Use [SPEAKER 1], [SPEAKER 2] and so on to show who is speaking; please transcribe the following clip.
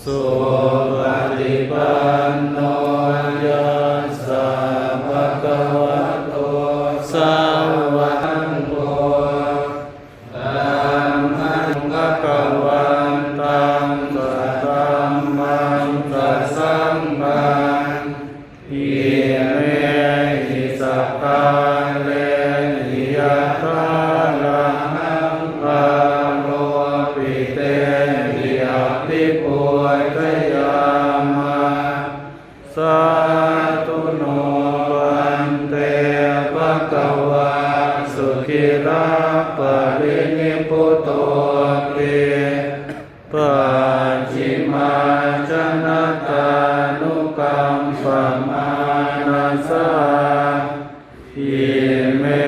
[SPEAKER 1] สุปฏิปันโนยัสสะภะคะวะโตสาวกสังโฆธัมมังภะคะวันตังธัมมังกัสสังฆังอิเมหิสัพพะเลหิยะถาลังภะโลปิเตหิยะภิปุถยามะสาธุโนวันเตภะคะวะสุขิราปรินิพพุโตติปัจฉิมาชนะตานุกัมปมานัสสะอิ